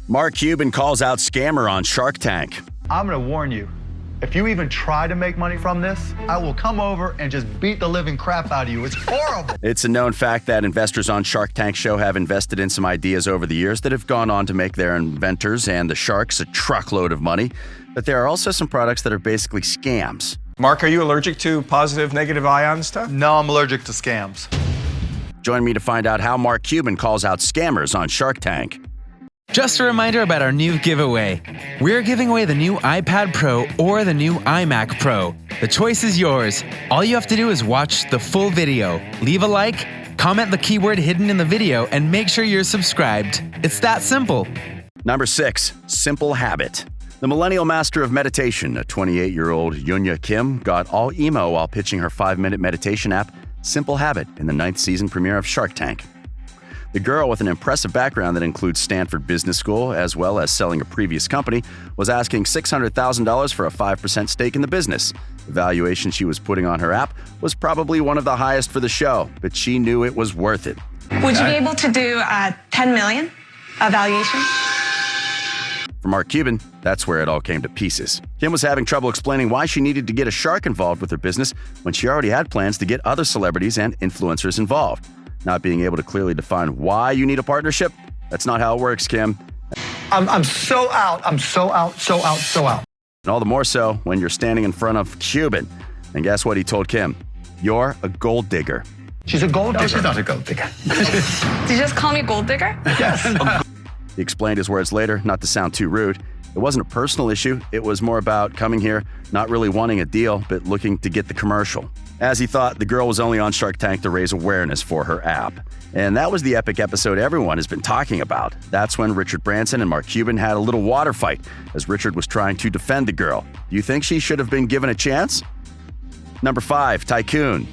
Mark Cuban calls out scammer on Shark Tank. I'm going to warn you, if you even try to make money from this, I will come over and just beat the living crap out of you. It's horrible. It's a known fact that investors on Shark Tank show have invested in some ideas over the years that have gone on to make their inventors and the sharks a truckload of money. But there are also some products that are basically scams. Mark, are you allergic to positive, negative ion stuff? No, I'm allergic to scams. Join me to find out how Mark Cuban calls out scammers on Shark Tank. Just a reminder about our new giveaway. We're giving away the new iPad Pro or the new iMac Pro. The choice is yours. All you have to do is watch the full video, leave a like, comment the keyword hidden in the video, and make sure you're subscribed. It's that simple. Number 6, simple habit. The millennial master of meditation, a 28-year-old Yunya Kim, got all emo while pitching her 5-minute meditation app, Simple Habit, in the 9th season premiere of Shark Tank. The girl, with an impressive background that includes Stanford Business School as well as selling a previous company, was asking $600,000 for a 5% stake in the business. The valuation she was putting on her app was probably one of the highest for the show, but she knew it was worth it. Would you be able to do $10 million valuation? For Mark Cuban, that's where it all came to pieces. Kim was having trouble explaining why she needed to get a shark involved with her business when she already had plans to get other celebrities and influencers involved. Not being able to clearly define why you need a partnership, that's not how it works, Kim. I'm so out. I'm so out. And all the more so when you're standing in front of Cuban. And guess what he told Kim? You're a gold digger. She's a gold digger. No, she's not a gold digger. Did you just call me gold digger? Yes. He explained his words later, not to sound too rude. It wasn't a personal issue. It was more about coming here, not really wanting a deal, but looking to get the commercial. As he thought, the girl was only on Shark Tank to raise awareness for her app. And that was the epic episode everyone has been talking about. That's when Richard Branson and Mark Cuban had a little water fight, as Richard was trying to defend the girl. Do you think she should have been given a chance? Number 5, Tycoon.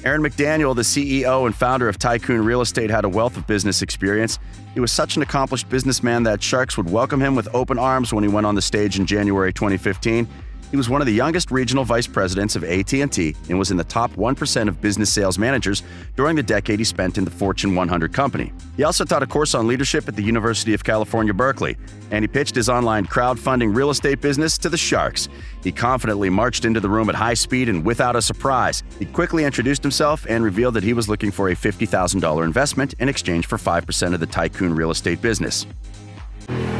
Aaron McDaniel, the CEO and founder of Tycoon Real Estate, had a wealth of business experience. He was such an accomplished businessman that sharks would welcome him with open arms when he went on the stage in January 2015. He was one of the youngest regional vice presidents of AT&T and was in the top 1% of business sales managers during the decade he spent in the Fortune 100 company. He also taught a course on leadership at the University of California, Berkeley, and he pitched his online crowdfunding real estate business to the Sharks. He confidently marched into the room at high speed and without a surprise. He quickly introduced himself and revealed that he was looking for a $50,000 investment in exchange for 5% of the Tycoon real estate business.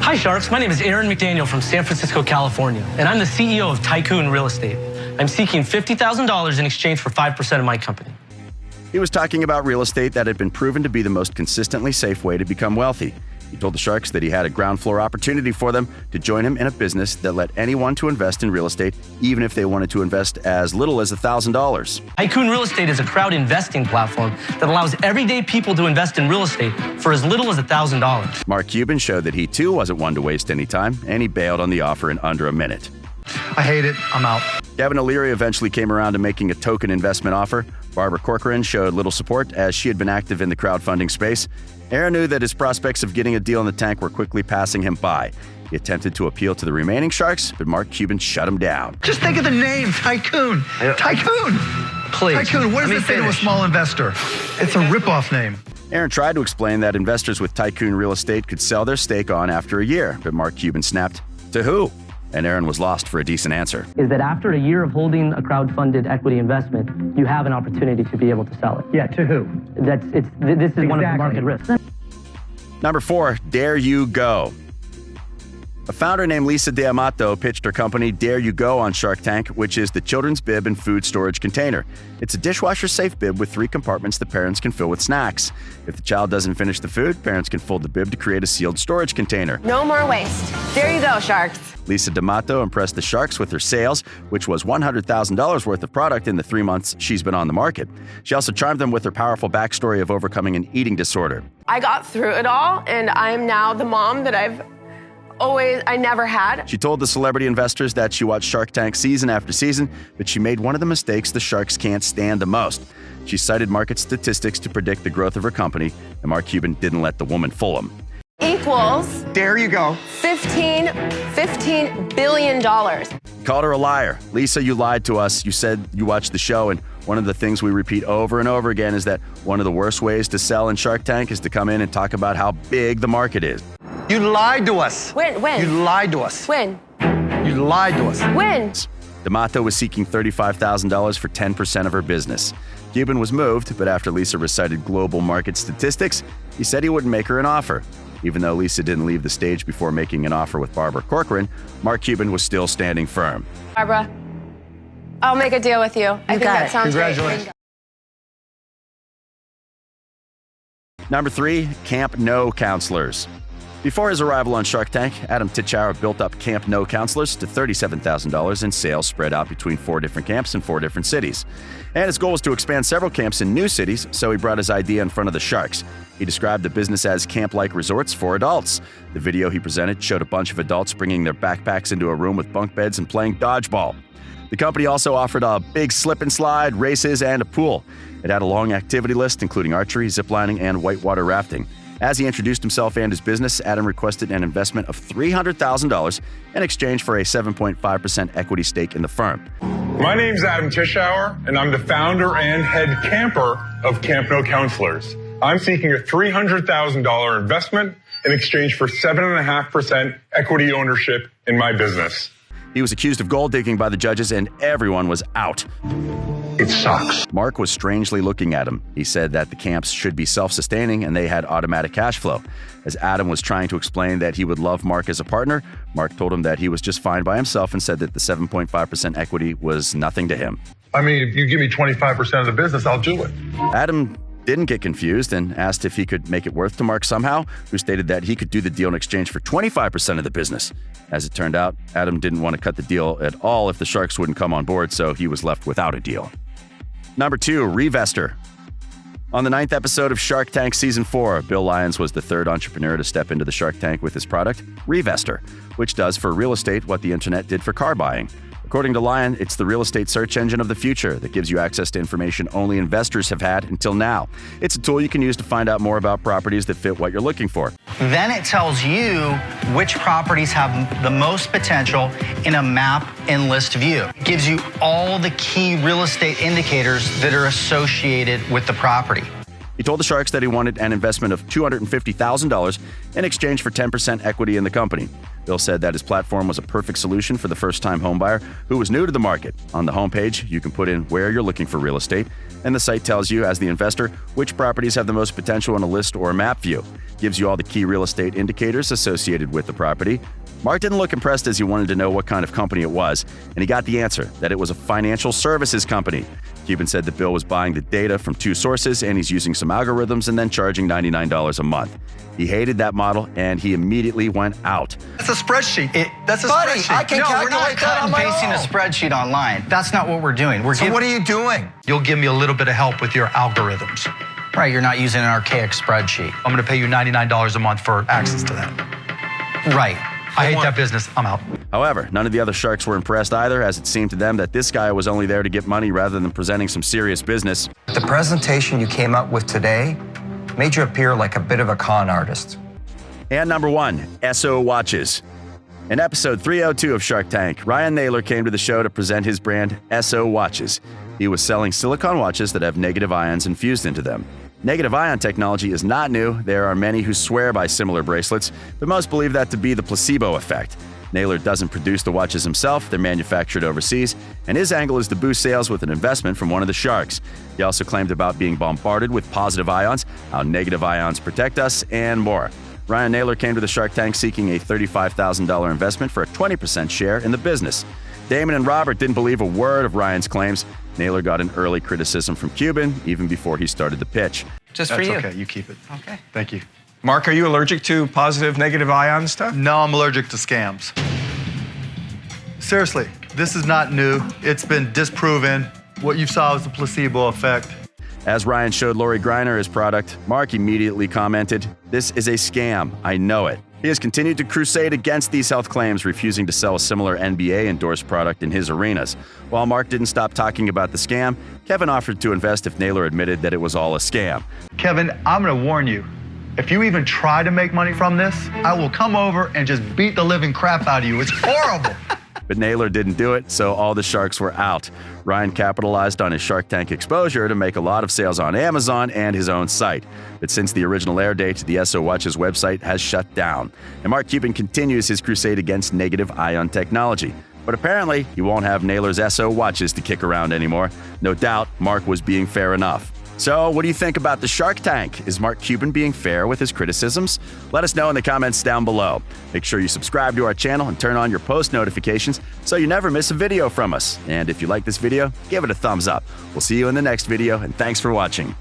Hi Sharks, my name is Aaron McDaniel from San Francisco, California, and I'm the CEO of Tycoon Real Estate. I'm seeking $50,000 in exchange for 5% of my company. He was talking about real estate that had been proven to be the most consistently safe way to become wealthy. He told the Sharks that he had a ground floor opportunity for them to join him in a business that let anyone to invest in real estate, even if they wanted to invest as little as $1,000. Tycoon Real Estate is a crowd investing platform that allows everyday people to invest in real estate for as little as $1,000. Mark Cuban showed that he too wasn't one to waste any time, and he bailed on the offer in under a minute. I hate it. I'm out. Keavin O'Leary eventually came around to making a token investment offer. Barbara Corcoran showed little support as she had been active in the crowdfunding space. Aaron knew that his prospects of getting a deal in the tank were quickly passing him by. He attempted to appeal to the remaining Sharks, but Mark Cuban shut him down. Just think of the name, Tycoon. Tycoon. Please. Tycoon, what does it say to a small investor? It's a ripoff name. Aaron tried to explain that investors with Tycoon Real Estate could sell their stake on after a year, but Mark Cuban snapped, "To who?" And Aaron was lost for a decent answer. Is that after a year of holding a crowd-funded equity investment, you have an opportunity to be able to sell it. Yeah, to who? This is one of the market risks. Number 4, Dare You Go. A founder named Lisa D'Amato pitched her company Dare You Go on Shark Tank, which is the children's bib and food storage container. It's a dishwasher-safe bib with 3 compartments that parents can fill with snacks. If the child doesn't finish the food, parents can fold the bib to create a sealed storage container. No more waste. There you go, Sharks. Lisa D'Amato impressed the Sharks with her sales, which was $100,000 worth of product in the 3 months she's been on the market. She also charmed them with her powerful backstory of overcoming an eating disorder. I got through it all, and I'm now the mom that I never had. She told the celebrity investors that she watched Shark Tank season after season, but she made one of the mistakes the Sharks can't stand the most. She cited market statistics to predict the growth of her company, and Mark Cuban didn't let the woman fool him. Equals There you go. $15 billion. Called her a liar. Lisa, you lied to us. You said you watched the show, and one of the things we repeat over and over again is that one of the worst ways to sell in Shark Tank is to come in and talk about how big the market is. You lied to us. When? You lied to us. When? You lied to us. When? D'Amato was seeking $35,000 for 10% of her business. Cuban was moved, but after Lisa recited global market statistics, he said he wouldn't make her an offer. Even though Lisa didn't leave the stage before making an offer with Barbara Corcoran, Mark Cuban was still standing firm. Barbara, I'll make a deal with you. I think that sounds great. Congratulations. Number 3, Camp No counselors. Before his arrival on Shark Tank, Adam Titchauer built up Camp No counselors to $37,000 in sales spread out between 4 different camps in 4 different cities. And his goal was to expand several camps in new cities, so he brought his idea in front of the Sharks. He described the business as camp-like resorts for adults. The video he presented showed a bunch of adults bringing their backpacks into a room with bunk beds and playing dodgeball. The company also offered a big slip and slide, races, and a pool. It had a long activity list, including archery, ziplining, and whitewater rafting. As he introduced himself and his business, Adam requested an investment of $300,000 in exchange for a 7.5% equity stake in the firm. My name's Adam Titchauer, and I'm the founder and head camper of Camp No Counselors. I'm seeking a $300,000 investment in exchange for 7.5% equity ownership in my business. He was accused of gold digging by the judges, and everyone was out. It sucks. Mark was strangely looking at him. He said that the camps should be self-sustaining and they had automatic cash flow. As Adam was trying to explain that he would love Mark as a partner, Mark told him that he was just fine by himself and said that the 7.5% equity was nothing to him. I mean, if you give me 25% of the business, I'll do it. Adam didn't get confused and asked if he could make it worth to Mark somehow, who stated that he could do the deal in exchange for 25% of the business. As it turned out, Adam didn't want to cut the deal at all if the Sharks wouldn't come on board, so he was left without a deal. Number 2, Revestor. On the 9th episode of Shark Tank Season 4, Bill Lyons was the 3rd entrepreneur to step into the Shark Tank with his product, Revestor, which does for real estate what the internet did for car buying. According to Lyon, it's the real estate search engine of the future that gives you access to information only investors have had until now. It's a tool you can use to find out more about properties that fit what you're looking for. Then it tells you which properties have the most potential in a map and list view. It gives you all the key real estate indicators that are associated with the property. He told the Sharks that he wanted an investment of $250,000 in exchange for 10% equity in the company. Bill said that his platform was a perfect solution for the first-time homebuyer who was new to the market. On the homepage, you can put in where you're looking for real estate, and the site tells you, as the investor, which properties have the most potential in a list or a map view. Gives you all the key real estate indicators associated with the property. Mark didn't look impressed as he wanted to know what kind of company it was, and he got the answer, that it was a financial services company. Cuban said that Bill was buying the data from 2 sources, and he's using some algorithms and then charging $99 a month. He hated that model, and he immediately went out. That's a spreadsheet. That's a Buddy, spreadsheet. I can no, we're calculate not that cutting and my pasting a own. spreadsheet online. That's not what we're doing. So what are you doing? You'll give me a little bit of help with your algorithms. Right, you're not using an archaic spreadsheet. I'm going to pay you $99 a month for access to that. Right. I hate that business. I'm out. However, none of the other Sharks were impressed either, as it seemed to them that this guy was only there to get money rather than presenting some serious business. The presentation you came up with today made you appear like a bit of a con artist. And number 1, SO Watches. In episode 302 of Shark Tank, Ryan Naylor came to the show to present his brand SO Watches. He was selling silicone watches that have negative ions infused into them. Negative ion technology is not new. There are many who swear by similar bracelets, but most believe that to be the placebo effect. Naylor doesn't produce the watches himself, they're manufactured overseas, and his angle is to boost sales with an investment from one of the Sharks. He also claimed about being bombarded with positive ions, how negative ions protect us, and more. Ryan Naylor came to the Shark Tank seeking a $35,000 investment for a 20% share in the business. Daymond and Robert didn't believe a word of Ryan's claims. Naylor got an early criticism from Cuban, even before he started the pitch. Just for That's you. okay, you keep it. Okay. Thank you. Mark, are you allergic to positive, negative ion stuff? No, I'm allergic to scams. Seriously, this is not new. It's been disproven. What you saw was the placebo effect. As Ryan showed Lori Greiner his product, Mark immediately commented, "This is a scam. I know it." He has continued to crusade against these health claims, refusing to sell a similar NBA-endorsed product in his arenas. While Mark didn't stop talking about the scam, Keavin offered to invest if Naylor admitted that it was all a scam. Keavin, I'm gonna warn you. If you even try to make money from this, I will come over and just beat the living crap out of you. It's horrible. but Naylor didn't do it, so all the sharks were out. Ryan capitalized on his Shark Tank exposure to make a lot of sales on Amazon and his own site. But since the original air date, the SO Watches website has shut down. And Mark Cuban continues his crusade against negative ion technology. But apparently, he won't have Naylor's SO Watches to kick around anymore. No doubt, Mark was being fair enough. So, what do you think about the Shark Tank? Is Mark Cuban being fair with his criticisms? Let us know in the comments down below. Make sure you subscribe to our channel and turn on your post notifications so you never miss a video from us. And if you like this video, give it a thumbs up. We'll see you in the next video, and thanks for watching.